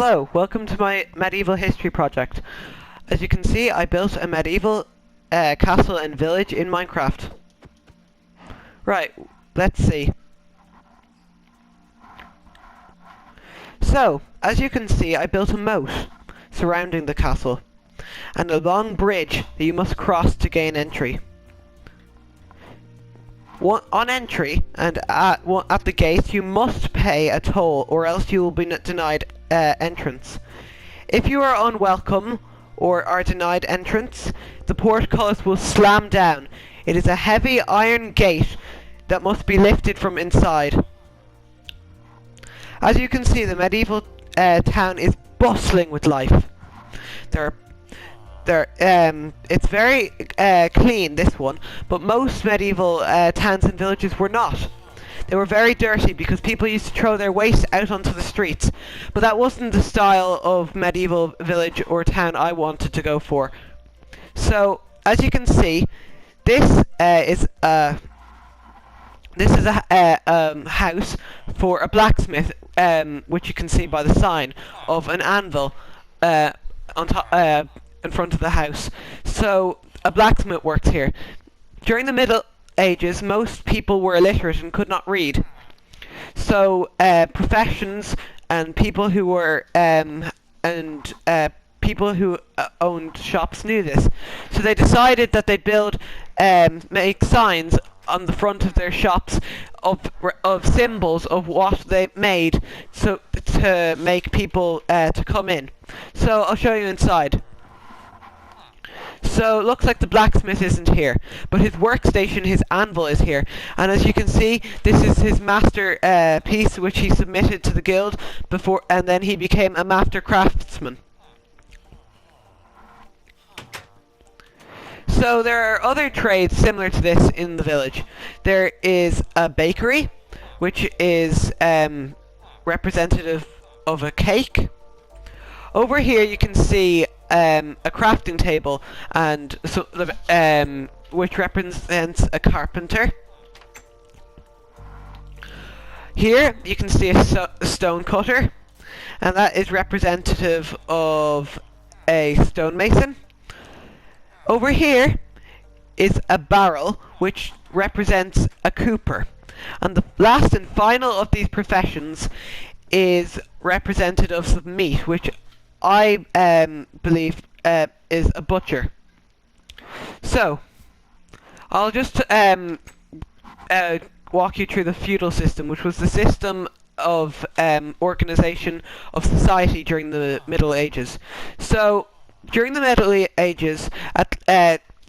Hello, welcome to my medieval history project. As you can see, I built a medieval castle and village in Minecraft. Right, let's see. So, as you can see, I built a moat surrounding the castle, and a long bridge that you must cross to gain entry. On entry, and at the gate, you must pay a toll, or else you will be denied entrance. If you are unwelcome or are denied entrance, the portcullis will slam down. It is a heavy iron gate that must be lifted from inside. As you can see, the medieval town is bustling with life. It's very clean, this one, but most medieval towns and villages were not. They were very dirty because people used to throw their waste out onto the streets, but that wasn't the style of medieval village or town I wanted to go for. So, as you can see, this is a house for a blacksmith, which you can see by the sign of an anvil on top, in front of the house. So a blacksmith works here. During the Middle Ages, most people were illiterate and could not read. So professions and people who were people who owned shops knew this. So they decided that they'd make signs on the front of their shops of symbols of what they made, so to make people to come in. So I'll show you inside. So it looks like the blacksmith isn't here, but his workstation, his anvil, is here. And as you can see, this is his master piece, which he submitted to the guild before, and then he became a master craftsman. So there are other trades similar to this in the village. There is a bakery, which is representative of a cake. Over here you can see a crafting table, and which represents a carpenter. Here you can see a stone cutter, and that is representative of a stonemason. Over here is a barrel, which represents a cooper. And the last and final of these professions is representatives of meat, which I believe is a butcher. So, I'll just walk you through the feudal system, which was the system of organization of society during the Middle Ages. So, during the Middle Ages,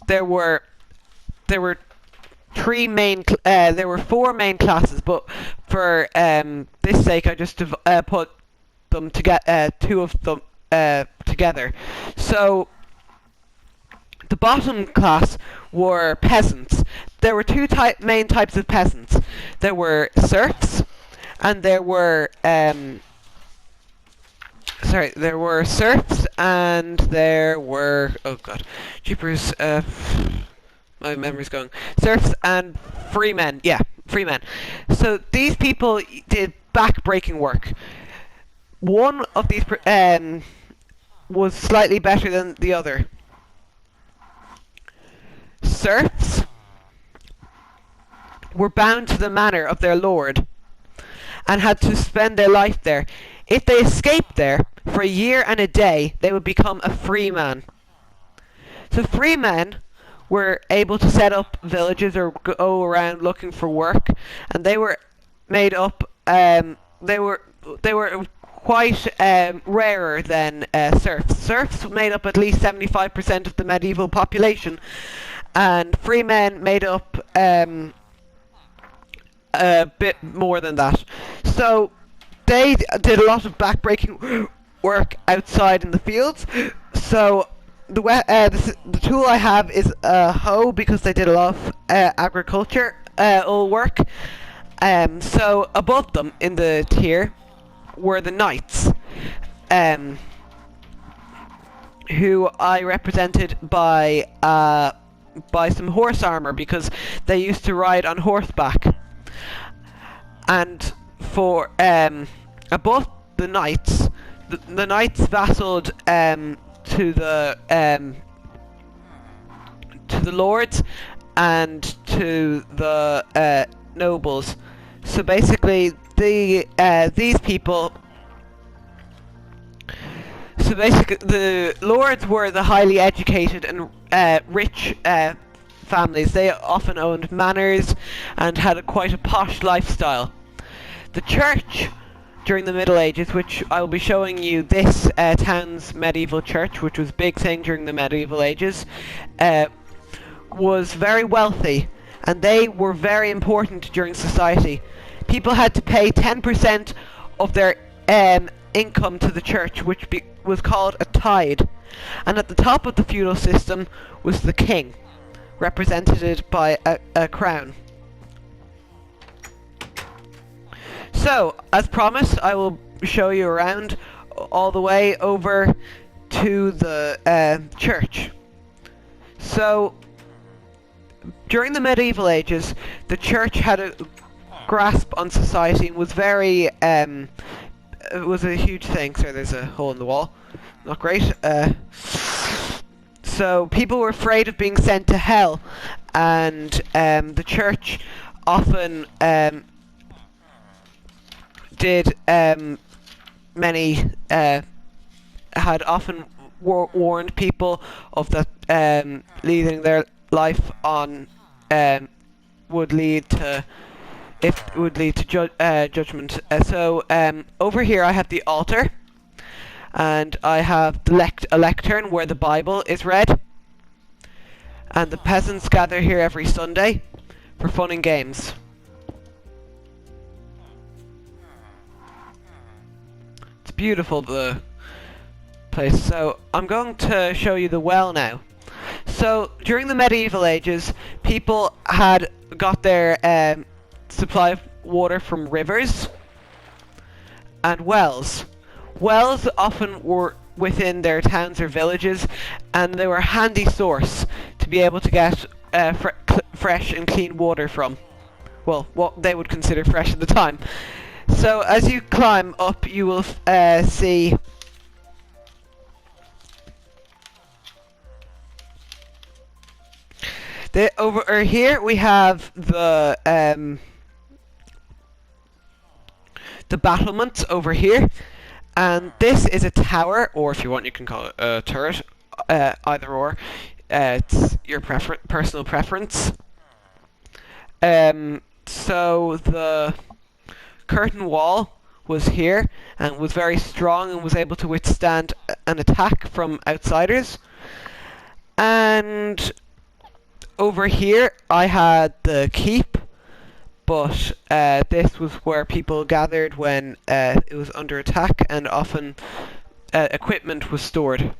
there were four main classes, but for this sake, I just put them together, two of them together. So the bottom class were peasants. There were two main types of peasants. There were serfs, and there were oh god, jeepers, my memory's going. Serfs and free men. Yeah, free men. So these people did back-breaking work. One of these was slightly better than the other. Serfs were bound to the manor of their lord and had to spend their life there. If they escaped there for a year and a day, they would become a free man. So free men were able to set up villages or go around looking for work, and they were made up. They were quite rarer than serfs. Serfs made up at least 75% of the medieval population, and free men made up a bit more than that. So they did a lot of backbreaking work outside in the fields. So the tool I have is a hoe, because they did a lot of agricultural work. So above them in the tier were the knights, who I represented by some horse armor, because they used to ride on horseback. And for above the knights the knights vassaled to the lords and to the nobles. So basically, these people. So basically, the lords were the highly educated and rich families. They often owned manors and had quite a posh lifestyle. The church during the Middle Ages, which I will be showing you this town's medieval church, which was a big thing during the medieval ages, was very wealthy, and they were very important during society. People had to pay 10% of their income to the church, which was called a tithe. And at the top of the feudal system was the king, represented by a crown. So, as promised, I will show you around all the way over to the church. So, during the medieval ages, the church had a grasp on society and was very, it was a huge thing. So there's a hole in the wall. Not great. So people were afraid of being sent to hell, and the church often did many had often warned people of that leading their life on would lead to judgment. So over here I have the altar, and I have the a lectern where the Bible is read, and the peasants gather here every Sunday for fun and games. It's beautiful, the place. So I'm going to show you the well now. So during the medieval ages, people had got their supply of water from rivers and wells. Wells often were within their towns or villages, and they were a handy source to be able to get fresh and clean water from. Well, what they would consider fresh at the time. So as you climb up, you will see over here we have the battlements over here, and this is a tower, or if you want you can call it a turret, either or. It's your personal preference. So the curtain wall was here and was very strong and was able to withstand an attack from outsiders. And over here I had the keep, but this was where people gathered when it was under attack, and often equipment was stored.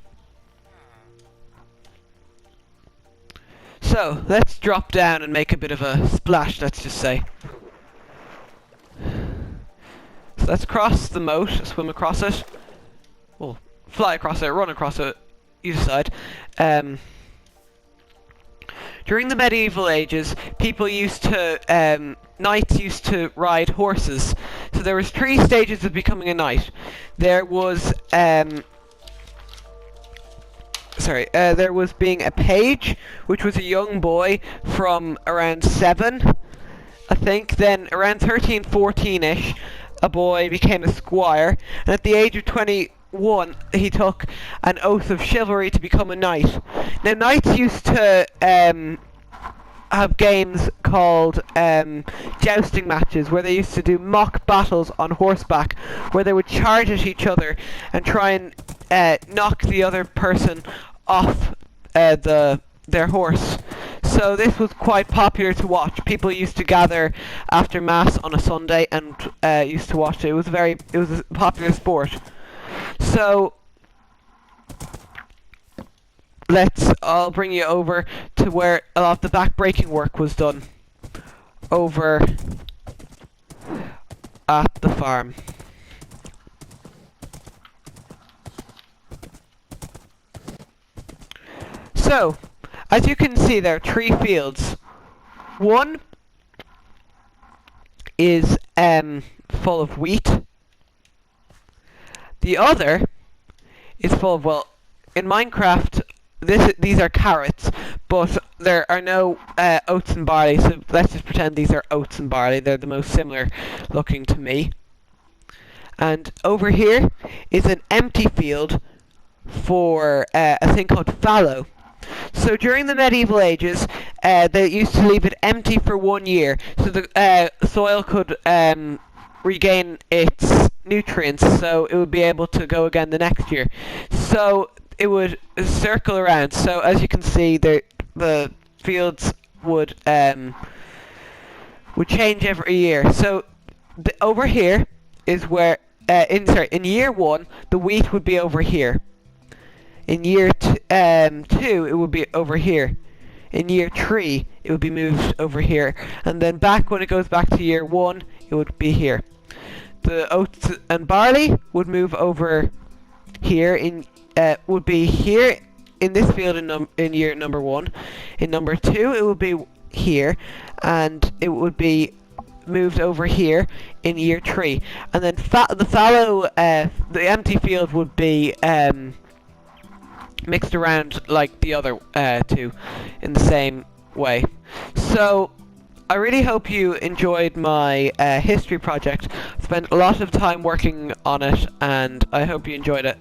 So let's drop down and make a bit of a splash, let's just say. So let's cross the moat, swim across it. Well, fly across it, run across it, you decide. During the medieval ages, people used to, knights used to ride horses. So there was 3 stages of becoming a knight. There was, there was being a page, which was a young boy from around 7, I think. Then around 13, 14-ish, a boy became a squire, and at the age of 21, he took an oath of chivalry to become a knight. Now, knights used to have games called jousting matches, where they used to do mock battles on horseback, where they would charge at each other and try and knock the other person off their horse. So this was quite popular to watch. People used to gather after mass on a Sunday and used to watch it. It was a popular sport. So I'll bring you over to where a lot of the back-breaking work was done over at the farm. So, as you can see, there are 3 fields. One is full of wheat. The other is full of, well, in Minecraft, these are carrots, but there are no oats and barley, so let's just pretend these are oats and barley. They're the most similar looking to me. And over here is an empty field for a thing called fallow. So during the medieval ages, they used to leave it empty for 1 year, so the soil could regain its nutrients, so it would be able to go again the next year. So it would circle around. So as you can see, the fields would change every year. So over here is where in year 1 the wheat would be over here. In year 2 it would be over here. In year 3 it would be moved over here, and then back when it goes back to year 1 it would be here. The oats and barley would move over here would be here in this field in year number 1. In number 2 it would be here, and it would be moved over here in year 3. And then the fallow, the empty field would be mixed around like the other two in the same way. So I really hope you enjoyed my history project. I spent a lot of time working on it, and I hope you enjoyed it.